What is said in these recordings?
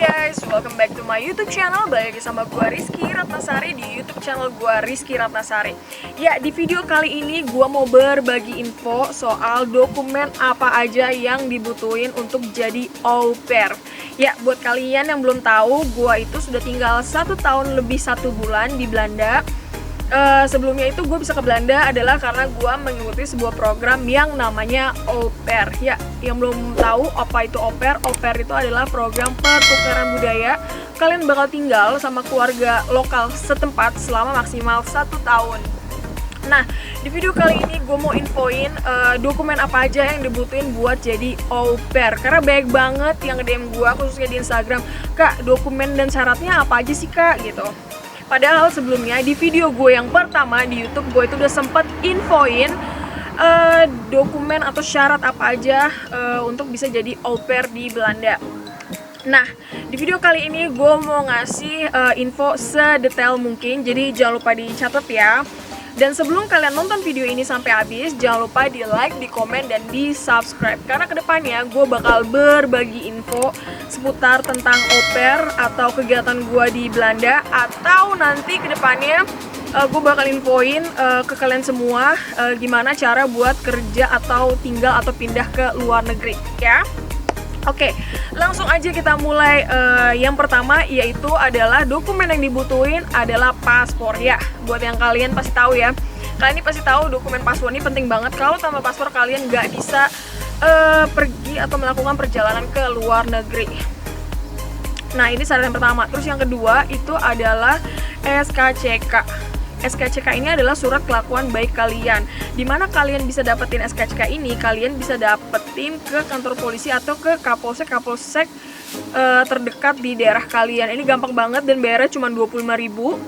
guys, welcome back to my YouTube channel. Balik lagi sama gua Rizky Ratnasari di YouTube channel gua Rizky Ratnasari. Ya, di video kali ini gua mau berbagi info soal dokumen apa aja yang dibutuhin untuk jadi au pair. Ya, buat kalian yang belum tahu, gua itu sudah tinggal 1 tahun lebih 1 bulan di Belanda. Sebelumnya itu gue bisa ke Belanda adalah karena gue mengikuti sebuah program yang namanya au pair. Ya, yang belum tahu apa itu au pair itu adalah program pertukaran budaya. Kalian bakal tinggal sama keluarga lokal setempat selama maksimal 1 tahun. Nah, di video kali ini gue mau infoin dokumen apa aja yang dibutuhin buat jadi au pair. Karena banyak banget yang nge-DM gue, khususnya di Instagram, "Kak, dokumen dan syaratnya apa aja sih, Kak?" gitu. Padahal sebelumnya di video gue yang pertama di YouTube gue itu udah sempet infoin dokumen atau syarat apa aja untuk bisa jadi au pair di Belanda. Nah, di video kali ini gue mau ngasih info sedetail mungkin, jadi jangan lupa dicatat ya. Dan sebelum kalian nonton video ini sampai habis, jangan lupa di like, di komen, dan di subscribe. Karena kedepannya gue bakal berbagi info seputar tentang au pair atau kegiatan gue di Belanda. Atau nanti kedepannya gue bakal infoin ke kalian semua gimana cara buat kerja atau tinggal atau pindah ke luar negeri ya. Oke, langsung aja kita mulai. Yang pertama yaitu adalah dokumen yang dibutuhin adalah paspor ya. Buat yang kalian pasti tahu ya, kalian ini pasti tahu dokumen paspor ini penting banget. Kalau tanpa paspor kalian nggak bisa pergi atau melakukan perjalanan ke luar negeri. Nah, ini syarat yang pertama. Terus yang kedua itu adalah SKCK. SKCK ini adalah surat kelakuan baik kalian. Dimana kalian bisa dapetin SKCK ini? Kalian bisa dapetin ke kantor polisi atau ke kapolsek terdekat di daerah kalian. Ini gampang banget dan bayarnya cuma 25.000.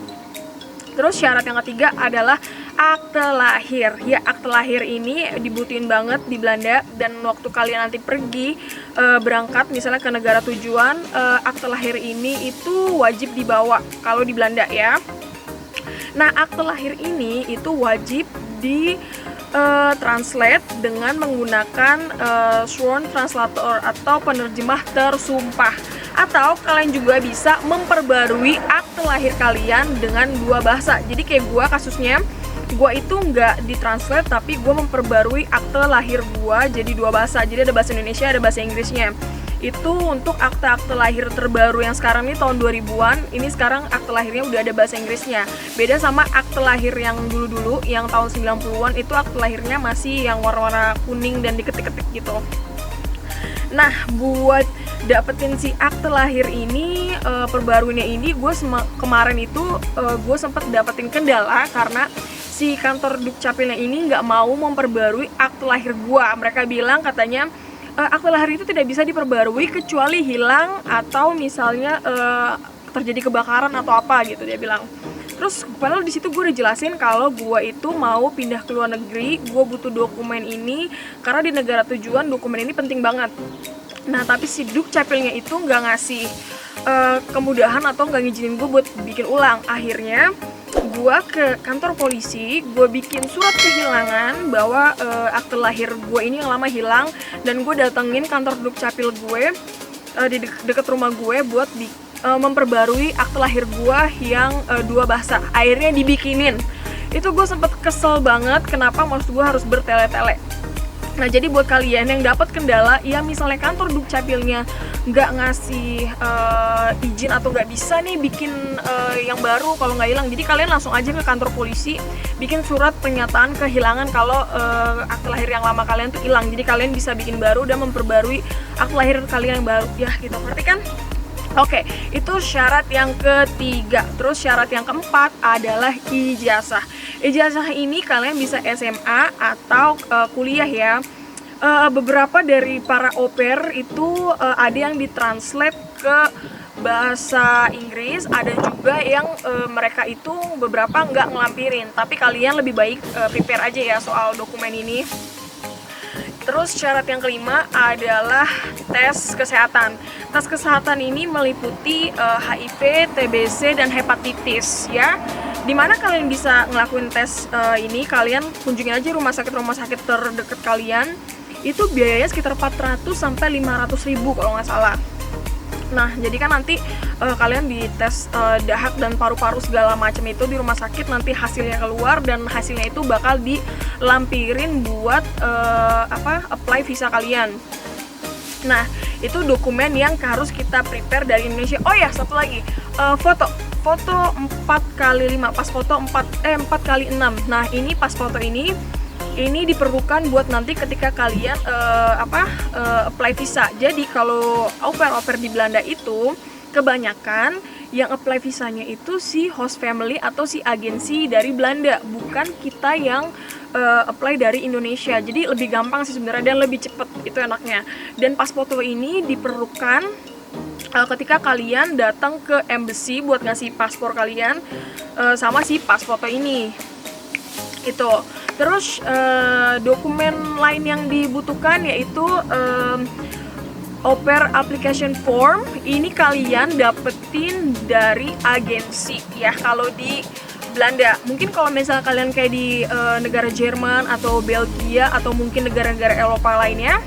Terus syarat yang ketiga adalah akte lahir. Ya, akte lahir ini dibutuhin banget di Belanda. Dan waktu kalian nanti pergi berangkat misalnya ke negara tujuan, akte lahir ini itu wajib dibawa kalau di Belanda ya. Nah, akte lahir ini itu wajib di translate dengan menggunakan sworn translator atau penerjemah tersumpah. Atau kalian juga bisa memperbarui akte lahir kalian dengan 2 bahasa. Jadi kayak gue kasusnya, gue itu nggak ditranslate tapi gue memperbarui akte lahir gue jadi 2 bahasa. Jadi ada bahasa Indonesia, ada bahasa Inggrisnya. Itu untuk akte-akte lahir terbaru yang sekarang ini tahun 2000-an. Ini sekarang akte lahirnya udah ada bahasa Inggrisnya. Beda sama akte lahir yang dulu-dulu, yang tahun 90-an, itu akte lahirnya masih yang warna-warna kuning dan diketik-ketik gitu. Nah, buat dapetin si akte lahir ini, perbaruannya ini, gue kemarin itu gue sempat dapetin kendala karena si kantor Dukcapilnya ini nggak mau memperbarui akte lahir gue. Mereka bilang katanya akte lahir itu tidak bisa diperbarui kecuali hilang atau misalnya terjadi kebakaran atau apa gitu, dia bilang. Terus padahal di situ gue udah jelasin kalau gue itu mau pindah ke luar negeri, gue butuh dokumen ini karena di negara tujuan dokumen ini penting banget. Nah, tapi si Dukcapilnya itu nggak ngasih kemudahan atau nggak ngizinin gue buat bikin ulang. Akhirnya gue ke kantor polisi, gue bikin surat kehilangan bahwa akte lahir gue ini yang lama hilang, dan gue datengin kantor Dukcapil gue di deket rumah gue buat memperbarui akte lahir gue yang 2 bahasa. Akhirnya dibikinin. Itu gue sempet kesel banget kenapa maksud gue harus bertele-tele. Nah, jadi buat kalian yang dapat kendala, ya misalnya kantor Dukcapilnya nggak ngasih izin atau nggak bisa nih bikin yang baru kalau nggak hilang, jadi kalian langsung aja ke kantor polisi bikin surat pernyataan kehilangan kalau akte lahir yang lama kalian tuh hilang. Jadi kalian bisa bikin baru dan memperbarui akte lahir kalian yang baru ya gitu, ngerti kan? Oke, itu syarat yang ketiga. Terus syarat yang keempat adalah ijazah. Ijazah ini kalian bisa SMA atau kuliah ya. Beberapa dari para au pair itu ada yang ditranslate ke bahasa Inggris, ada juga yang mereka itu beberapa nggak ngelampirin. Tapi kalian lebih baik prepare aja ya soal dokumen ini. Terus syarat yang kelima adalah tes kesehatan. Tes kesehatan ini meliputi HIV, TBC, dan hepatitis ya. Dimana kalian bisa ngelakuin tes ini, kalian kunjungi aja rumah sakit terdekat kalian. Itu biayanya sekitar 400 sampai 500 ribu kalau nggak salah. Nah, jadi kan nanti kalian dites dahak dan paru-paru segala macam itu di rumah sakit, nanti hasilnya keluar dan hasilnya itu bakal dilampirin buat apply visa kalian. Nah, itu dokumen yang harus kita prepare dari Indonesia. Oh ya, satu lagi, foto 4x5, pas foto 4x6. Nah, ini pas foto ini diperlukan buat nanti ketika kalian apply visa. Jadi kalau au pair di Belanda itu kebanyakan yang apply visanya itu si host family atau si agensi dari Belanda, bukan kita yang apply dari Indonesia. Jadi lebih gampang sih sebenarnya dan lebih cepet, itu enaknya. Dan pas foto ini diperlukan ketika kalian datang ke embassy buat ngasih paspor kalian sama si pas foto ini. Itu. Terus dokumen lain yang dibutuhkan yaitu au pair application form. Ini kalian dapetin dari agensi ya kalau di Belanda. Mungkin kalau misalnya kalian kayak di negara Jerman atau Belgia atau mungkin negara-negara Eropa lainnya,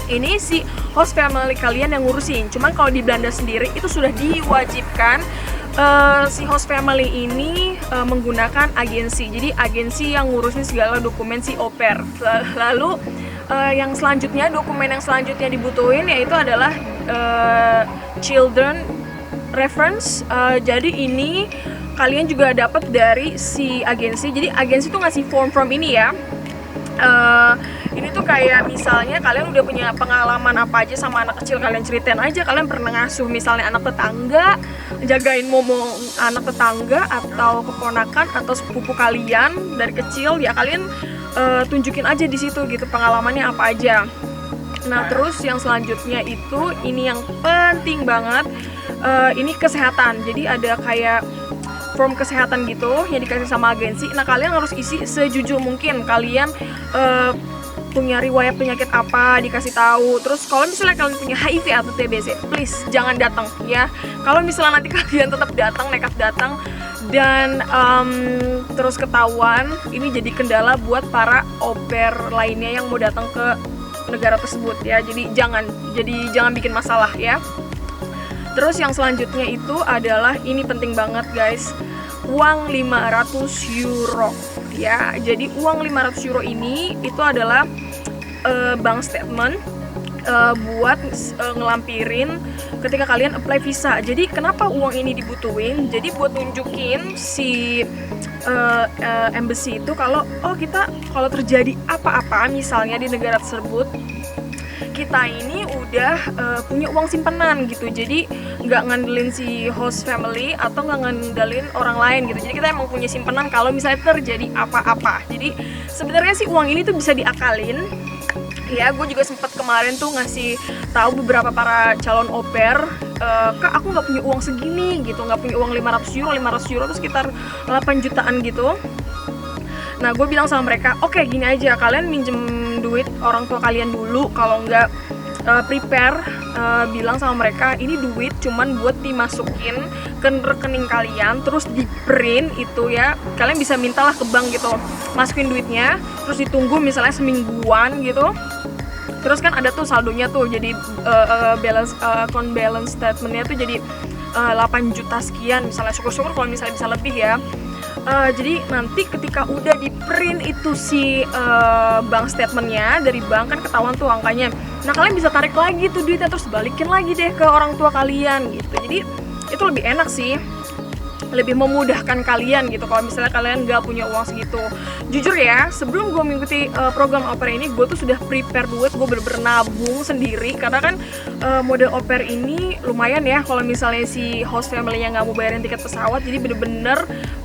ini si host family kalian yang ngurusin. Cuman kalau di Belanda sendiri itu sudah diwajibkan si host family ini menggunakan agensi. Jadi agensi yang ngurusin segala dokumen si au pair. Lalu yang selanjutnya, dokumen yang selanjutnya dibutuhin yaitu adalah children reference. Jadi ini kalian juga dapat dari si agensi. Jadi agensi tuh ngasih form ini ya. Ini tuh kayak misalnya kalian udah punya pengalaman apa aja sama anak kecil, kalian ceritain aja. Kalian pernah ngasuh misalnya anak tetangga, jagain momong anak tetangga atau keponakan atau sepupu kalian dari kecil, ya kalian tunjukin aja di situ gitu pengalamannya apa aja. Nah, terus yang selanjutnya itu ini yang penting banget, ini kesehatan. Jadi ada kayak form kesehatan gitu yang dikasih sama agensi. Nah, kalian harus isi sejujur mungkin kalian punya riwayat penyakit apa, dikasih tahu. Terus kalau misalnya kalian punya HIV atau TBC, please jangan datang ya. Kalau misalnya nanti kalian tetap datang, nekat datang dan terus ketahuan, ini jadi kendala buat para au pair lainnya yang mau datang ke negara tersebut ya. Jadi jangan bikin masalah ya. Terus yang selanjutnya itu adalah, ini penting banget guys, uang 500 euro ya. Jadi uang 500 euro ini itu adalah bank statement buat ngelampirin ketika kalian apply visa. Jadi kenapa uang ini dibutuhin? Jadi buat nunjukin si embassy itu kalau kita kalau terjadi apa-apa misalnya di negara tersebut, kita ini udah punya uang simpanan gitu. Jadi nggak ngandelin si host family atau nggak ngandelin orang lain gitu. Jadi kita emang punya simpanan kalau misalnya terjadi apa-apa. Jadi sebenarnya sih uang ini tuh bisa diakalin ya. Gue juga sempat kemarin tuh ngasih tahu beberapa para calon au pair, Kak aku nggak punya uang segini gitu, nggak punya uang 500 euro tuh sekitar 8 jutaan gitu. Nah, gue bilang sama mereka, oke, gini aja, kalian minjem duit orang tua kalian dulu. Kalau nggak prepare, bilang sama mereka, ini duit cuman buat dimasukin ke rekening kalian, terus di print itu ya. Kalian bisa mintalah ke bank gitu, masukin duitnya, terus ditunggu misalnya semingguan gitu. Terus kan ada tuh saldonya tuh, jadi account balance statementnya tuh jadi 8 juta sekian misalnya. Syukur-syukur kalau misalnya bisa lebih ya. Jadi nanti ketika udah di print itu si bank statementnya dari bank, kan ketahuan tuh angkanya. Nah, kalian bisa tarik lagi tuh duitnya, terus balikin lagi deh ke orang tua kalian gitu. Jadi itu lebih enak sih, lebih memudahkan kalian gitu kalau misalnya kalian nggak punya uang segitu. Jujur ya, sebelum gue mengikuti program au pair ini, gue tuh sudah prepare duit, gue bener-bener nabung sendiri. Karena kan model au pair ini lumayan ya kalau misalnya si host family-nya nggak mau bayarin tiket pesawat. Jadi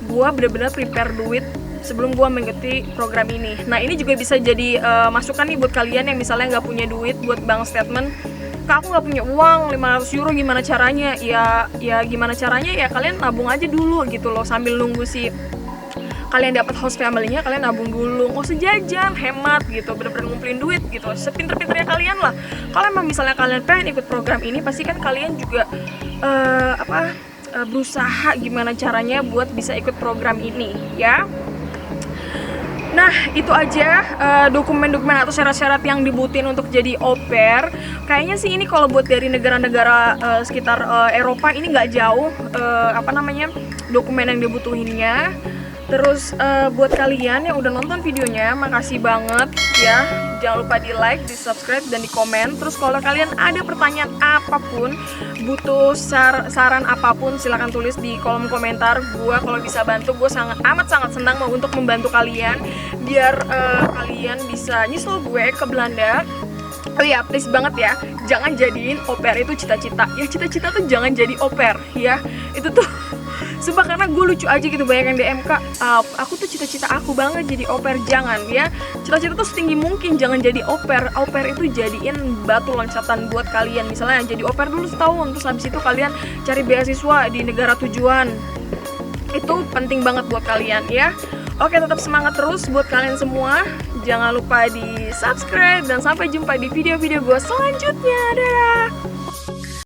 gue bener-bener prepare duit sebelum gue mengikuti program ini. Nah, ini juga bisa jadi masukan nih buat kalian yang misalnya nggak punya duit buat bank statement. Kak, aku nggak punya uang 500 euro, gimana caranya? Ya gimana caranya ya, kalian nabung aja dulu gitu loh, sambil nunggu si kalian dapat host family-nya, kalian nabung dulu, nggak usah jajan, hemat gitu, bener-bener ngumpulin duit gitu, sepinter-pinternya kalian lah. Kalau emang misalnya kalian pengen ikut program ini, pasti kan kalian juga berusaha gimana caranya buat bisa ikut program ini ya. Nah, itu aja dokumen-dokumen atau syarat-syarat yang dibutuhin untuk jadi au pair. Kayaknya sih ini kalau buat dari negara-negara sekitar Eropa ini nggak jauh dokumen yang dibutuhinnya. Terus buat kalian yang udah nonton videonya, makasih banget ya. Jangan lupa di like, di subscribe, dan di komen. Terus kalau kalian ada pertanyaan apapun, butuh saran apapun, silahkan tulis di kolom komentar. Gue kalau bisa bantu, gue amat sangat senang mau untuk membantu kalian biar kalian bisa nyusul gue ke Belanda. Oh iya, please banget ya, jangan jadiin au pair itu cita-cita. Ya cita-cita tuh jangan jadi au pair ya. Itu tuh sumpah, karena gue lucu aja gitu, banyak yang DM, Kak, aku tuh cita-cita aku banget jadi au pair. Jangan ya, cita-cita tuh setinggi mungkin jangan jadi au pair. Au pair itu jadiin batu loncatan buat kalian. Misalnya jadi au pair dulu setahun, terus habis itu kalian cari beasiswa di negara tujuan. Itu penting banget buat kalian ya. Oke, tetap semangat terus buat kalian semua. Jangan lupa di subscribe, dan sampai jumpa di video-video gue selanjutnya. Dadah.